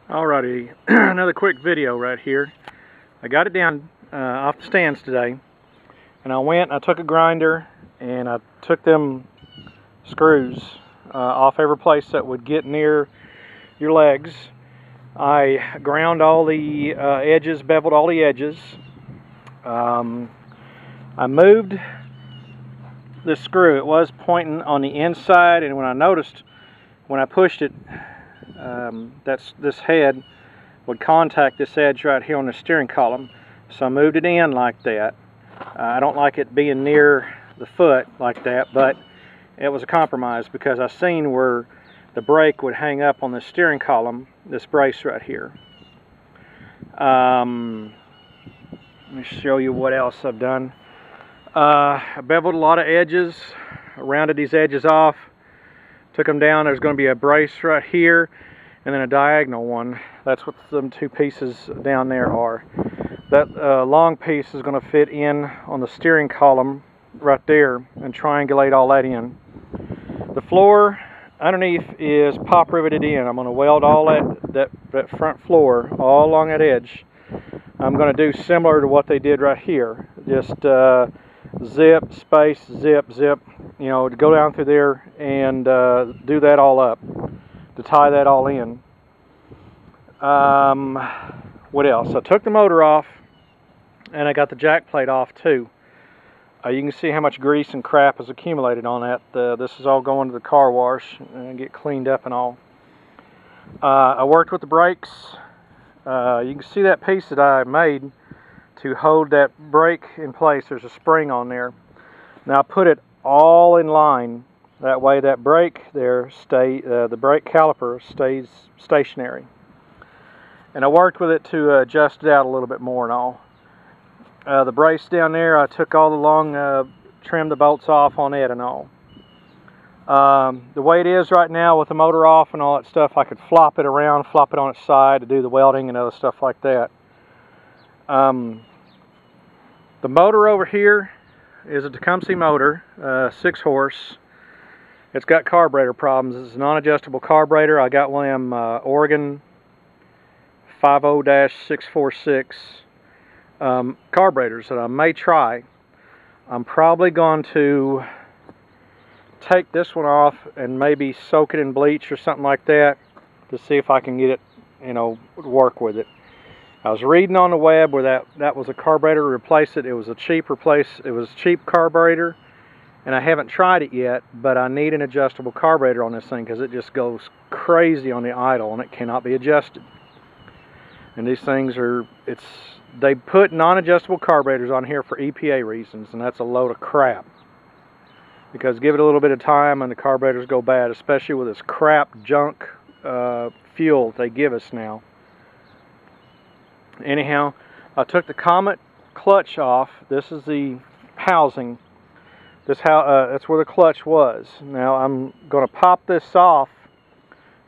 Alrighty, another quick video right here. I got it down off the stands today, and I went and I took a grinder and I took them screws off every place that would get near your legs. I ground all the edges, beveled all the edges. I moved the screw. It was pointing on the inside, and when I noticed when I pushed it, this head would contact this edge right here on the steering column, so I moved it in like that. I don't like it being near the foot like that, but it was a compromise because I seen where the brake would hang up on the steering column, this brace right here. Let me show you what else I've done. I beveled a lot of edges, rounded these edges off, took them down. There's going to be a brace right here and then a diagonal one. That's what them two pieces down there are. That long piece is going to fit in on the steering column right there and triangulate all that in. The floor underneath is pop riveted in. I'm going to weld all that front floor all along that edge. I'm going to do similar to what they did right here. Just zip, space, zip, zip, you know, to go down through there and do that all up, to tie that all in. What else? I took the motor off and I got the jack plate off too. You can see how much grease and crap has accumulated on that. This is all going to the car wash and get cleaned up and all. I worked with the brakes. You can see that piece that I made to hold that brake in place. There's a spring on there. Now I put it all in line. That way that brake there the brake caliper stays stationary. And I worked with it to adjust it out a little bit more and all. The brace down there, I took all the long, trimmed the bolts off on it and all. The way it is right now with the motor off and all that stuff, I could flop it around, flop it on its side to do the welding and other stuff like that. The motor over here is a Tecumseh motor, 6 horse. It's got carburetor problems. It's a non-adjustable carburetor. I got one of them Oregon 50-646 carburetors that I may try. I'm probably going to take this one off and maybe soak it in bleach or something like that to see if I can get it, you know, work with it. I was reading on the web where that was a carburetor to replace it. It was a cheap carburetor, and I haven't tried it yet, but I need an adjustable carburetor on this thing because it just goes crazy on the idle and it cannot be adjusted. And these things they put non-adjustable carburetors on here for EPA reasons, and that's a load of crap. Because give it a little bit of time and the carburetors go bad, especially with this crap junk fuel they give us now. Anyhow, I took the Comet clutch off. This is the housing. That's where the clutch was. Now I'm going to pop this off,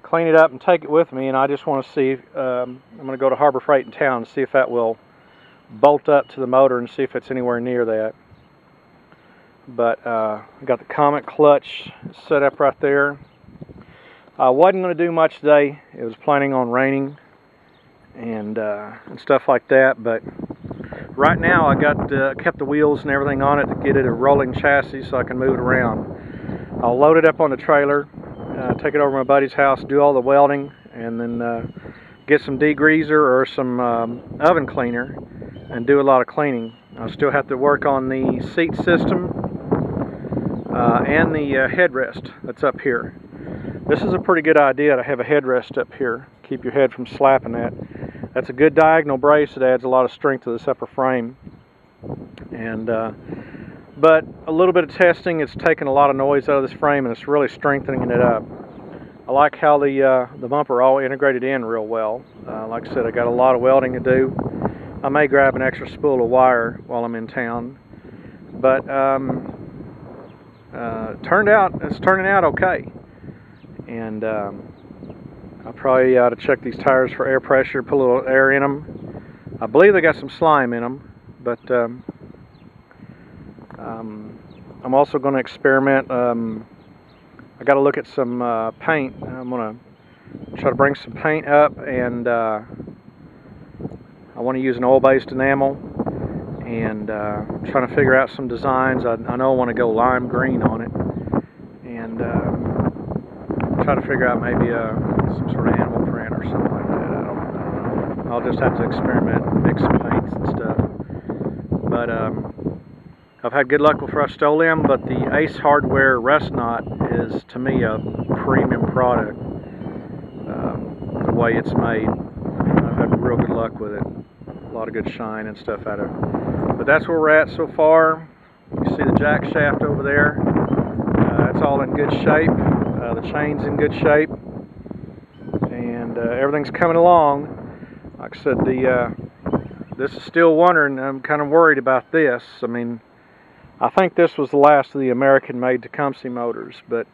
clean it up, and take it with me. And I just want to see. I'm going to go to Harbor Freight in town and see if that will bolt up to the motor and see if it's anywhere near that. But I got the Comet clutch set up right there. I wasn't going to do much today. It was planning on raining and stuff like that. But right now I kept the wheels and everything on it to get it a rolling chassis so I can move it around. I'll load it up on the trailer, take it over to my buddy's house, do all the welding, and then get some degreaser or some oven cleaner and do a lot of cleaning. I'll still have to work on the seat system and the headrest that's up here. This is a pretty good idea to have a headrest up here. Keep your head from slapping that. That's a good diagonal brace. It adds a lot of strength to this upper frame. And but a little bit of testing, it's taken a lot of noise out of this frame and it's really strengthening it up. I like how the bumper all integrated in real well. Like I said, I got a lot of welding to do. I may grab an extra spool of wire while I'm in town. But it's turning out okay. And I probably ought to check these tires for air pressure, put a little air in them. I believe they got some slime in them, but I'm also going to experiment. I got to look at some paint. I'm going to Try to bring some paint up, and I want to use an oil-based enamel, and trying to figure out some designs. I know I want to go lime green on it, and try to figure out maybe some sort of animal print or something like that. I don't know. I'll just have to experiment and mix some paints and stuff. But I've had good luck with Rust-Oleum, but the Ace Hardware Rust Knot is, to me, a premium product. The way it's made, I've had real good luck with it. A lot of good shine and stuff out of it. But that's where we're at so far. You see the jack shaft over there. It's all in good shape. The chain's in good shape, and everything's coming along. Like I said, this is still wondering. I'm kind of worried about this. I mean, I think this was the last of the American-made Tecumseh motors, but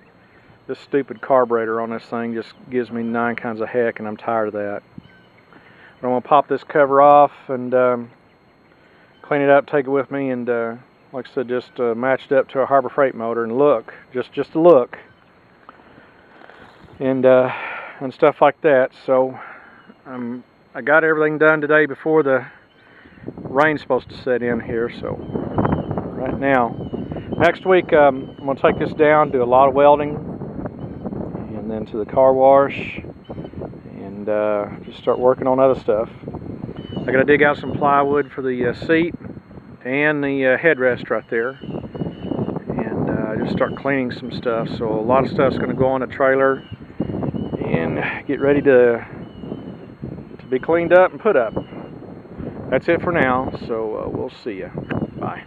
this stupid carburetor on this thing just gives me 9 kinds of heck, and I'm tired of that. But I'm going to pop this cover off and clean it up, take it with me, and like I said, just match it up to a Harbor Freight motor and look, just to look, and stuff like that. So I got everything done today before the rain's supposed to set in here. So right now, next week I'm going to take this down, do a lot of welding, and then to the car wash, and just start working on other stuff. I got to dig out some plywood for the seat and the headrest right there, and just start cleaning some stuff. So a lot of stuff's going to go on the trailer and get ready to be cleaned up and put up. That's it for now, so we'll see you. Bye.